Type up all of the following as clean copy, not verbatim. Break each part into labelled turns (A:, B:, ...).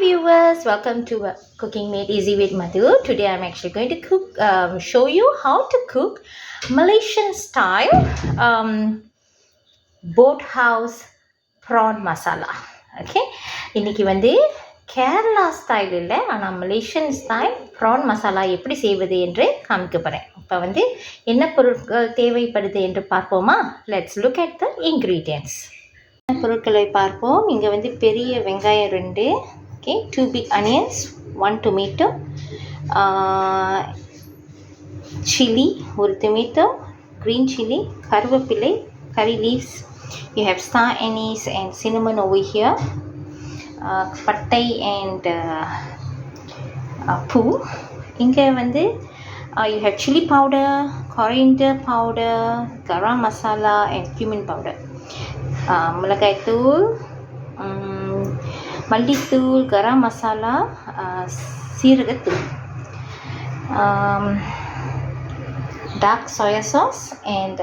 A: viewers, welcome to Cooking Made Easy with Madhu. Today I'm actually going to show you how to cook Malaysian style boathouse prawn masala. Okay, இன்னைக்கு வந்து Kerala style இல்லை, ஆனால் Malaysian style PRAN masala எப்படி செய்வது என்று காமிக்க போகிறேன். இப்போ வந்து என்ன பொருட்கள் தேவைப்படுது என்று பார்ப்போமா? Let's look at the ingredients. பொருட்களை பார்ப்போம். இங்கே வந்து பெரிய வெங்காயம் 2, okay, 2 big onions, 1 tomato, chili, 1 tomato, green chili, கருவேப்பிலை, curry leaves, you have star anise and cinnamon over here, பட்டை and பூ. இங்கே வந்து you have chili powder, coriander powder, garam masala and cumin powder. மிளகாய் தூள், மல்லித்தூள், கரம் மசாலா, சீரகத்தூள், dark soy sauce and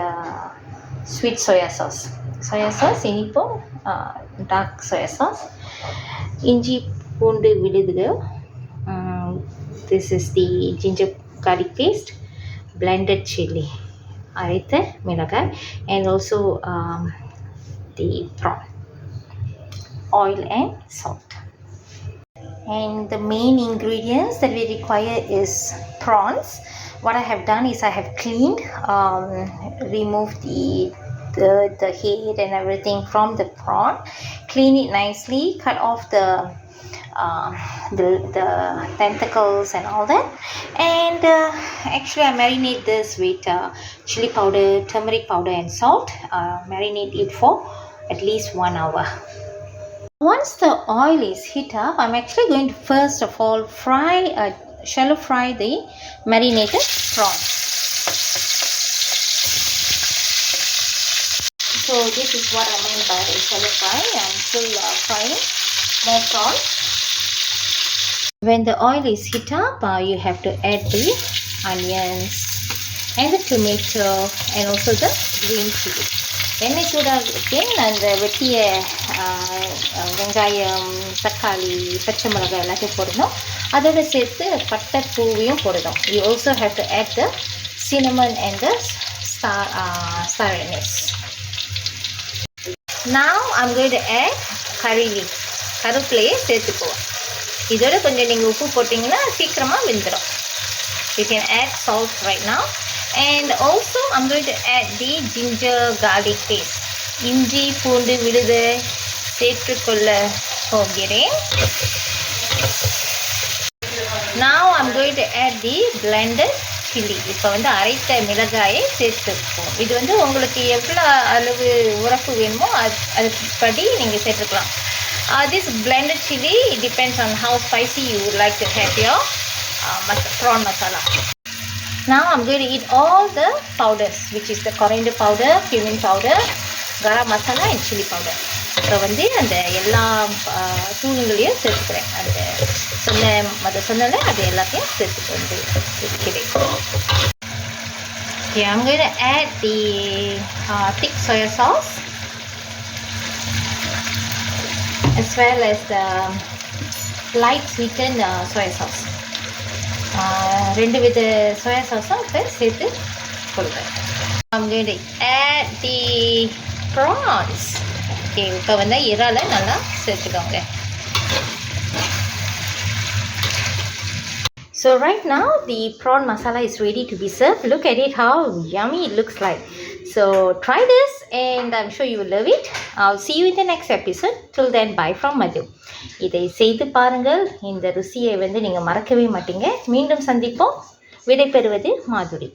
A: sweet soy sauce. Soy sauce இனிப்பும் dark soy sauce, இஞ்சி பூண்டு விழுதுகள், this is the ginger garlic paste, blended chili, அரைத்த மிளகாய், and also the prawn, oil and salt. And the main ingredients that we require is prawns. What I have done is I have cleaned, removed the head and everything from the prawn, clean it nicely, cut off the tentacles and all that, and actually I marinate this with chili powder, turmeric powder and salt. Marinate it for at least 1 hour. Once the oil is heat up, I'm actually going to first of all shallow fry the marinated prawn. So this is what I mean by shallow fry. I'm still frying more prawn. When the oil is heat up, you have to add the onions and the tomato and also the green chili. எண்ணெய் சூடாக அந்த வெட்டிய வெங்காயம், தக்காளி, பச்சை மிளகாய் எல்லாத்தையும் போடணும். அதோடு சேர்த்து பட்டை பூவையும் போடணும். You also have to add the cinnamon and the star anise. Now I'm going to add curry leaf. கருவேப்பிலையை சேர்த்துக்குவோம். இதோட கொஞ்சம் நீங்கள் உப்பு போட்டிங்கன்னா சீக்கிரமாக வெந்துடும். You can add salt right now. And also I'm going to add the ginger garlic paste. இஞ்சி பூண்டு விழுது சேர்த்துக்கொள்ள போகிறேன். Now I'm going to add the blended chili. இப்போ வந்து அரைத்த மிளகாயை சேர்த்துப்போம். இது வந்து உங்களுக்கு எவ்வளோ அளவு உரப்பு வேணுமோ அதுபடி நீங்கள் சேர்த்துக்கலாம். This blended chili, it depends on how spicy you would like to have your prawn masala. Now I'm going to eat all the powders, which is the coriander powder, cumin powder, garam masala and chili powder. இப்போ வந்து அந்த எல்லா தூள்களையும் சேர்த்துக்கிறேன். அந்த சொன்னல அது எல்லாத்தையும் சேர்த்துட்டு வந்து இருக்கிறேன். Okay, I'm going to add the thick soya sauce as well as the light sweetened soya sauce. 2 வித சோயா சாஸும் இப்போ சேர்த்து கொடுக்குறேன். I'm going to add the prawns. Okay, இப்போ வந்து இறாலை நல்லா சேர்த்துக்கோங்க. So right now the prawn masala is ready to be served. Look at it, how yummy it looks like. So try this and I'm sure you will love it. I'll see you in the next episode. Till then, bye from Madhu. இதை செய்து பாருங்கள். இந்த ருசியை வந்து நீங்கள் மறக்கவே மாட்டீங்க. மீண்டும் சந்திப்போம். விடைபெறுவது மாதுரி.